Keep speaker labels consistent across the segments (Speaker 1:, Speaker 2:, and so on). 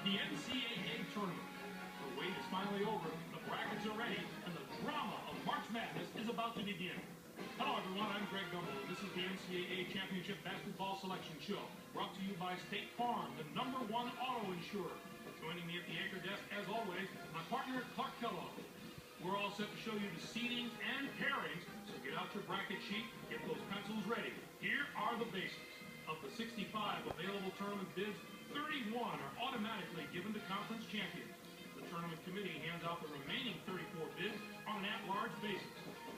Speaker 1: The NCAA tournament. The wait is finally over, the brackets are ready, and the drama of March Madness is about to begin. Hello everyone, I'm Greg Gumbel, and this is the NCAA Championship Basketball Selection Show, brought to you by State Farm, the #1 auto insurer. Joining me at the anchor desk, as always, my partner Clark Kellogg. We're all set to show you the seedings and pairings, so get out your bracket sheet, get those pencils ready. Here are the basics. Of the 65 available tournament bids, 31 are automatically given to conference champions. The tournament committee hands out the remaining 34 bids on an at-large basis.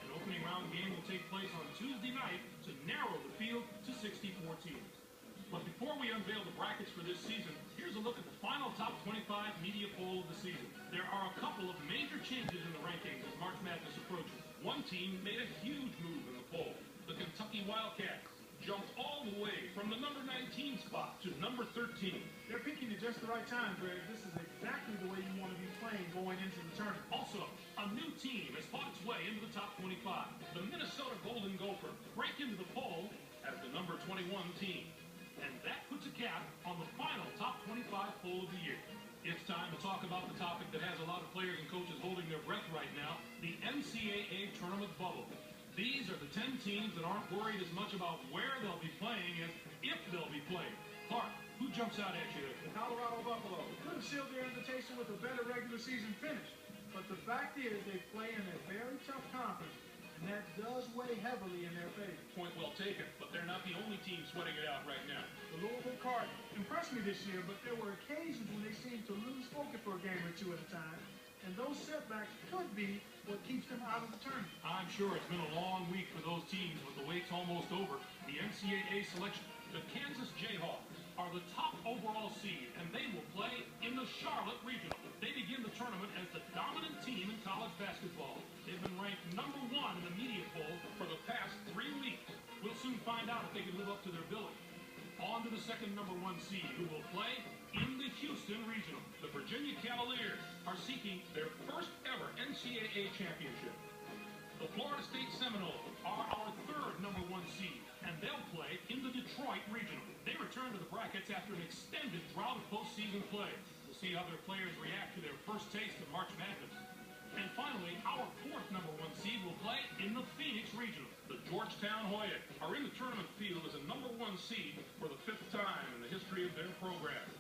Speaker 1: An opening round game will take place on Tuesday night to narrow the field to 64 teams. But before we unveil the brackets for this season, here's a look at the final top 25 media poll of the season. There are a couple of major changes in the rankings as March Madness approaches. One team made a huge move in the poll. The Kentucky Wildcats jumped all the way from the number 19 spot to number 13.
Speaker 2: They're peaking at just the right time, Greg. This is exactly the way you want to be playing going into the tournament.
Speaker 1: Also, a new team has fought its way into the top 25. The Minnesota Golden Gopher break into the poll as the number 21 team. And that puts a cap on the final top 25 poll of the year. It's time to talk about the topic that has a lot of players and coaches holding their breath right now, the NCAA tournament bubble. These are the 10 teams that aren't worried as much about where they'll be playing as if they'll be playing. Clark, who jumps out at you there?
Speaker 2: The Colorado Buffalo could have sealed their invitation with a better regular season finish. But the fact is they play in a very tough conference, and that does weigh heavily in their favor.
Speaker 1: Point well taken, but they're not the only team sweating it out right now.
Speaker 2: The Louisville Cardinals impressed me this year, but there were occasions when they seemed to lose focus for a game or two at a time. And those setbacks could be what keeps them out of the tournament.
Speaker 1: I'm sure it's been a long week for those teams, but the wait's almost over. The NCAA selection, the Kansas Jayhawks, are the top overall seed, and they will play in the Charlotte Regional. They begin the tournament as the dominant team in college basketball. They've been ranked #1 in the media poll for the past 3 weeks. We'll soon find out if they can live up to their billing. On to the second #1 seed, who will play in the Houston Regional. The Virginia Cavaliers are seeking their first ever NCAA championship. The Florida State Seminoles are our third #1 seed, and they'll play in the Detroit Regional. They return to the brackets after an extended drought of postseason play. We'll see how their players react to their first taste of March Madness. And finally, our fourth #1 seed will play in the Phoenix Regional. The Georgetown Hoyas are in the tournament field as a #1 seed for the 5th time in the history of their program.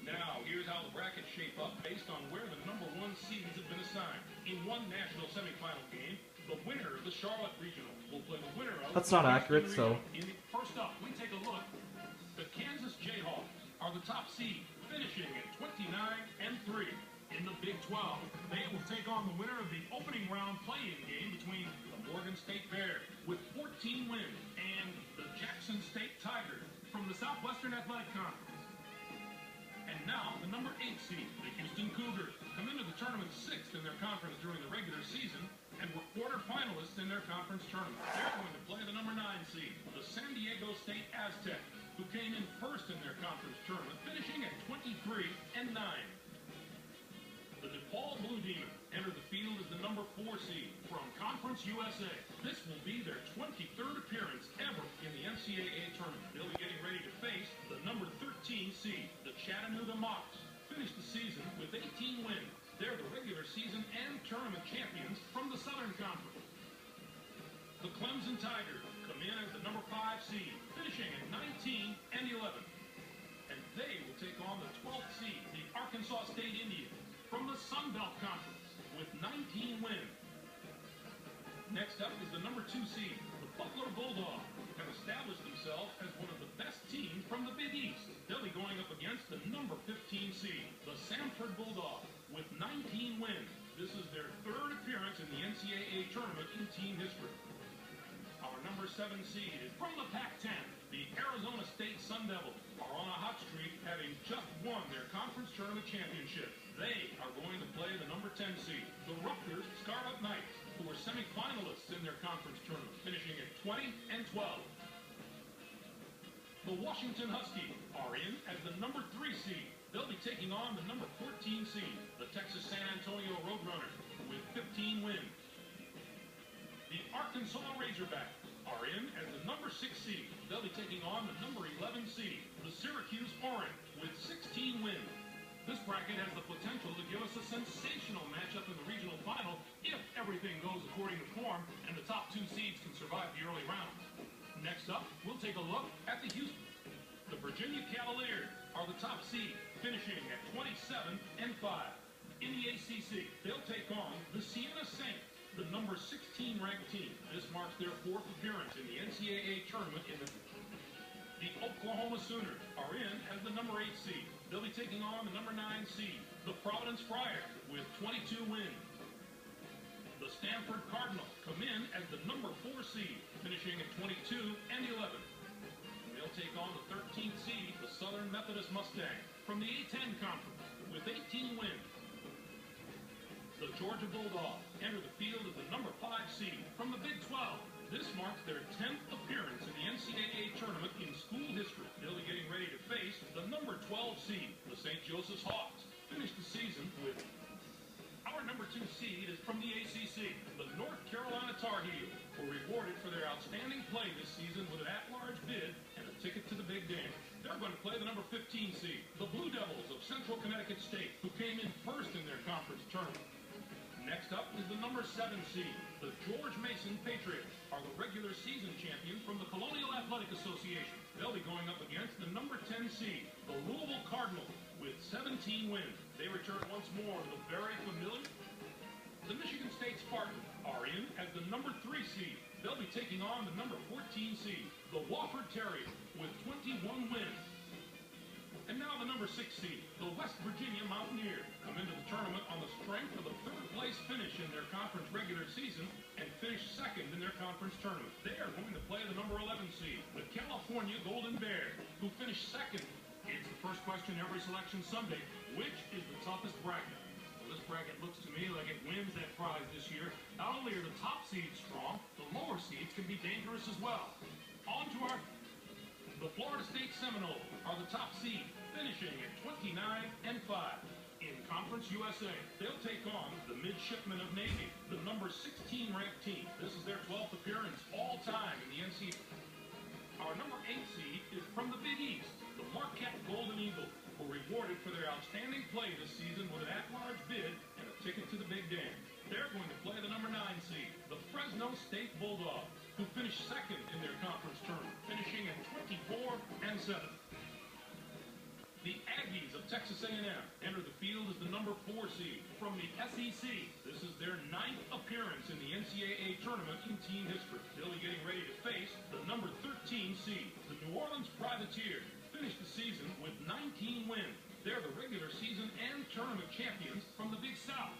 Speaker 1: Now, here's how the brackets shape up based on where the #1 seeds have been assigned. In one national semifinal game, the winner of the Charlotte Regional will play the winner of...
Speaker 3: That's not accurate, so...
Speaker 1: First up, we take a look. The Kansas Jayhawks are the top seed, finishing at 29-3. In the Big 12, they will take on the winner of the opening round play-in game between the Morgan State Bears with 14 wins and the Jackson State Tigers from the Southwestern Athletic Conference. And now, the number 8 seed, the Houston Cougars, come into the tournament 6th in their conference during the regular season and were quarterfinalists in their conference tournament. They're going to play the number 9 seed, the San Diego State Aztecs, who came in first in their conference tournament, finishing at 23-9. The DePaul Blue Demons enter the field as the number 4 seed from Conference USA. This will be their 23rd appearance ever in the NCAA tournament. They'll be getting ready to face the number 13 seed, the Chattanooga Mocs. Finished the season with 18 wins. They're the regular season and tournament champions from the Southern Conference. The Clemson Tigers come in as the number 5 seed, finishing at 19-11. And they will take on the 12th seed, the Arkansas State Indians, from the Sun Belt Conference with 19 wins. Next up is the number 2 seed, the Butler Bulldogs, have established themselves as one of the best teams from the Big East. They'll be going up against the number 15 seed, the Samford Bulldogs, with 19 wins. This is their 3rd appearance in the NCAA tournament in team history. Our number 7 seed is from the Pac-10. The Arizona State Sun Devils are on a hot streak, having just won their conference tournament championship. They are going to play the number 10 seed, the Rutgers Scarlet Knights, who were semifinalists in their conference tournament, finishing at 20-12. The Washington Huskies are in as the number 3 seed. They'll be taking on the number 14 seed, the Texas San Antonio Roadrunners, with 15 wins. The Arkansas Razorbacks are in as the number 6 seed. They'll be taking on the number 11 seed, the Syracuse Orange, with 16 wins. This bracket has the potential to give us a sensational matchup in the regional final if everything goes according to form and the top 2 seeds can survive the early rounds. Next up, we'll take a look at the Houston. The Virginia Cavaliers are the top seed, finishing at 27-5. In the ACC, they'll take on the Siena Saints, the number 16 ranked team. This marks their 4th appearance in the NCAA tournament in the Oklahoma Sooners are in as the number 8 seed. They'll be taking on the number 9 seed, the Providence Friars, with 22 wins. The Stanford Cardinals come in as the number 4 seed, finishing at 22-11. They'll take on the 13th seed, the Southern Methodist Mustangs, from the A-10 Conference, with 18 wins. The Georgia Bulldogs enter the field as the number 5 seed from the Big 12. This marks their 10th appearance in the NCAA tournament in school history. They'll be getting ready to face the number 12 seed, the St. Joseph's Hawks. Finished the season with our number 2 seed is from the ACC. The North Carolina Tar Heels were rewarded for their outstanding play this season with an at-large bid and a ticket to the big dance. They're going to play the number 15 seed, the Blue Devils of Central Connecticut State, who came in first in their conference tournament. Next up is the number 7 seed. The George Mason Patriots are the regular season champions from the Colonial Athletic Association. They'll be going up against the number 10 seed, the Louisville Cardinals, with 17 wins. They return once more to the very familiar. The Michigan State Spartans are in as the number 3 seed. They'll be taking on the number 14 seed, the Wofford Terriers, with 21 wins. And now the number 6 seed, the West Virginia Mountaineers, come into the tournament on the strength of a 3rd place finish in their conference regular season and finish 2nd in their conference tournament. They are going to play the number 11 seed, the California Golden Bears, who finished 2nd. It's the first question every selection Sunday: which is the toughest bracket? Well, this bracket looks to me like it wins that prize this year. Not only are the top seeds strong, the lower seeds can be dangerous as well. On to our... The Florida State Seminoles are the top seed, finishing at 29-5. In Conference USA, they'll take on the Midshipmen of Navy, the number 16 ranked team. This is their 12th appearance all-time in the NCAA. Our number 8 seed is from the Big East. The Marquette Golden Eagles were rewarded for their outstanding play this season with an at-large bid and a ticket to the Big Dance. They're going to play the number 9 seed, the Fresno State Bulldogs, who finished 2nd in their conference tournament, finishing at 24-7. The Aggies of Texas A&M enter the field as the number 4 seed from the SEC. This is their 9th appearance in the NCAA tournament in team history. They'll be getting ready to face the number 13 seed. The New Orleans Privateers finished the season with 19 wins. They're the regular season and tournament champions from the Big South.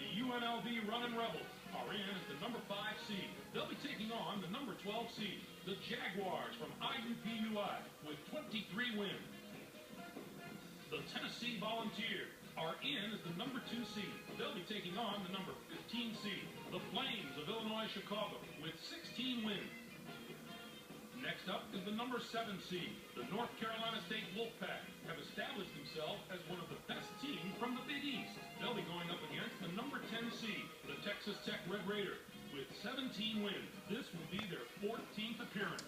Speaker 1: The UNLV Runnin' Rebels are in as the number 5 seed. They'll be taking on the number 12 seed, the Jaguars from IUPUI, with 23 wins. The Tennessee Volunteers are in as the number 2 seed. They'll be taking on the number 15 seed, the Flames of Illinois Chicago, with 16 wins. Next up is the number 7 seed. The North Carolina State Wolfpack have established themselves as one of the best teams from the Big East. They'll be going up against the number 10 seed, the Texas Tech Red Raiders, with 17 wins. This will be their 14th appearance.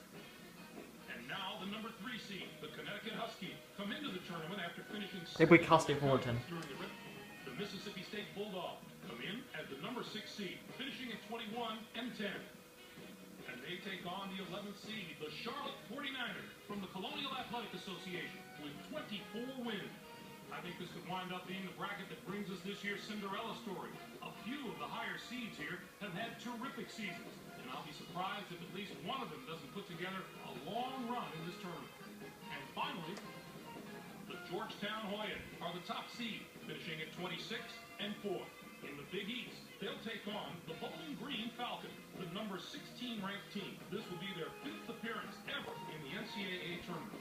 Speaker 1: And now the number 3 seed, the Connecticut Huskies, come into the tournament after finishing
Speaker 3: we cast it forward, Tim.
Speaker 1: The Mississippi State Bulldogs come in as the number 6 seed, finishing at 21-10. And they take on the 11th seed, the Charlotte 49ers, from the Colonial Athletic Association, with 24 wins. I think this could wind up being the bracket that brings us this year's Cinderella story. A few of the higher seeds here have had terrific seasons, and I'll be surprised if at least one of them doesn't put together a long run in this tournament. And finally, the Georgetown Hoyas are the top seed, finishing at 26-4. In the Big East, they'll take on the Bowling Green Falcons, the number 16 ranked team. This will be their 5th appearance ever in the NCAA tournament.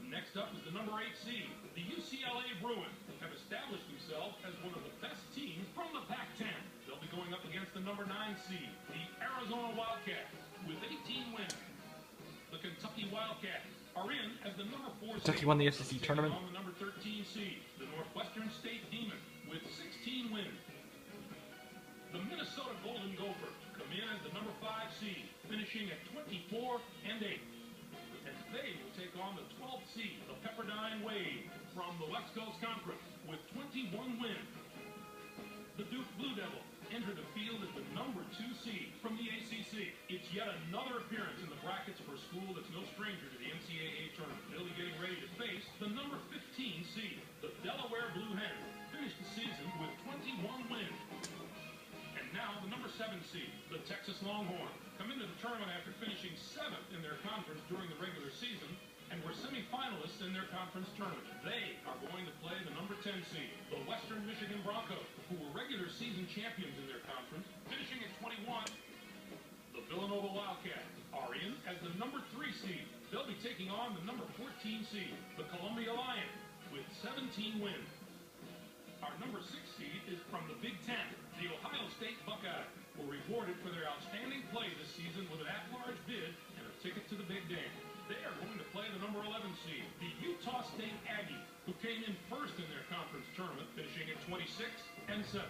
Speaker 1: Next up is the number 8 seed. The UCLA Bruins have established themselves as one of the best teams from the Pac-10. They'll be going up against the number 9 seed, the Arizona Wildcats, with 18 wins. The Kentucky Wildcats are in as the number 4 seed.
Speaker 3: Kentucky won the SEC tournament.
Speaker 1: On the number 13 seed, the Northwestern State Demons, with 16 wins. The Minnesota Golden Gophers come in as the number 5 seed, finishing at 24-8. And They will take on the 12th seed, the Pepperdine Wave, from the West Coast Conference with 21 wins. The Duke Blue Devils enter the field as the number 2 seed from the ACC. It's yet another appearance in the brackets for a school that's no stranger to the NCAA tournament. They'll be getting ready to face the number 15 seed, the Delaware Blue Hens, finished the season with 21 wins. And now the number 7 seed, the Texas Longhorns, come into the tournament after finishing 7th in their conference during the regular season and were semifinalists in their conference tournament. They are going to play the number 10 seed, the Western Michigan Broncos, who were regular season champions in their conference, finishing at 21. The Villanova Wildcats are in as the number 3 seed. They'll be taking on the number 14 seed, the Columbia Lions, with 17 wins. Our number 6 seed is from the Big Ten. The Ohio State Buckeyes were rewarded for their outstanding play this season with an at-large bid and a ticket to the Big Dance. They are going to play the number 11 seed, the Utah State Aggies, who came in first in their conference tournament, finishing at 26 and 7.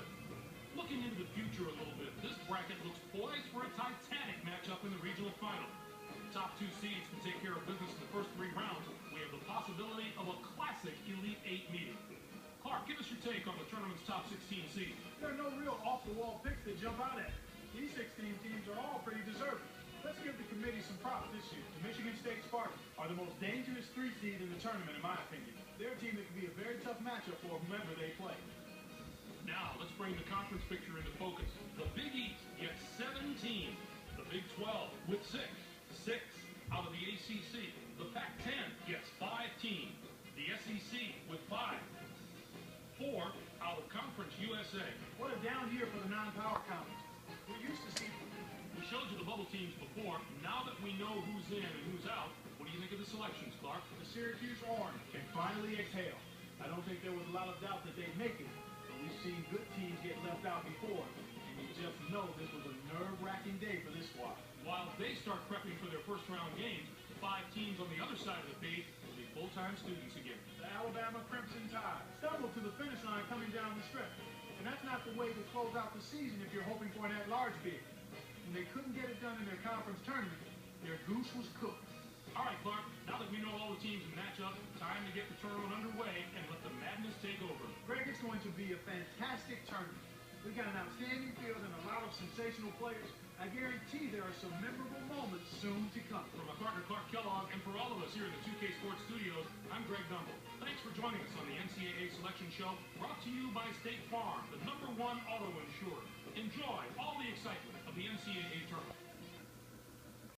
Speaker 1: Looking into the future a little bit, this bracket looks poised for a titanic matchup in the regional final. The top 2 seeds can take care of business in the first 3 rounds. We have the possibility of a classic Elite 8 meeting. Clark, give us your take on the tournament's top 16 seeds.
Speaker 2: There are no real off-the-wall picks that jump out at. These 16 teams are all pretty deserving. Let's give the committee some props this year. The Michigan State Spartans are the most dangerous 3 seed in the tournament, in my opinion. They're a team that can be a very tough matchup for whomever they play.
Speaker 1: Now, let's bring the conference picture into focus. The Big East gets 7 teams. The Big 12 with 6. 6 out of the ACC. The Pac-10 gets 5 teams. The SEC with 5. 4 out of Conference USA.
Speaker 2: What a down year for the non-power conference. We're used to seeing...
Speaker 1: We showed you the bubble teams before. Now that we know who's in and who's out, what do you think of the selections, Clark?
Speaker 2: The Syracuse Orange can finally exhale. I don't think there was a lot of doubt that they'd make it, but we've seen good teams get left out before, and you just know this was a nerve-wracking day for this squad.
Speaker 1: While they start prepping for their first-round games, the 5 teams on the other side of the page will be full-time students again.
Speaker 2: The Alabama Crimson Tide stumbled to the finish line coming down the stretch, and that's not the way to close out the season if you're hoping for an at-large bid. When they couldn't get it done in their conference tournament, their goose was cooked.
Speaker 1: All right, Clark, now that we know all the teams and matchup, time to get the tournament underway and let the madness take over.
Speaker 2: Greg, it's going to be a fantastic tournament. We've got an outstanding field and a lot of sensational players. I guarantee there are some memorable moments soon to come.
Speaker 1: For my partner Clark Kellogg and for all of us here in the 2K Sports Studios, I'm Greg Dumble. Thanks for joining us on the NCAA Selection Show, brought to you by State Farm, the #1 auto insurer. Enjoy all the excitement of the NCAA tournament.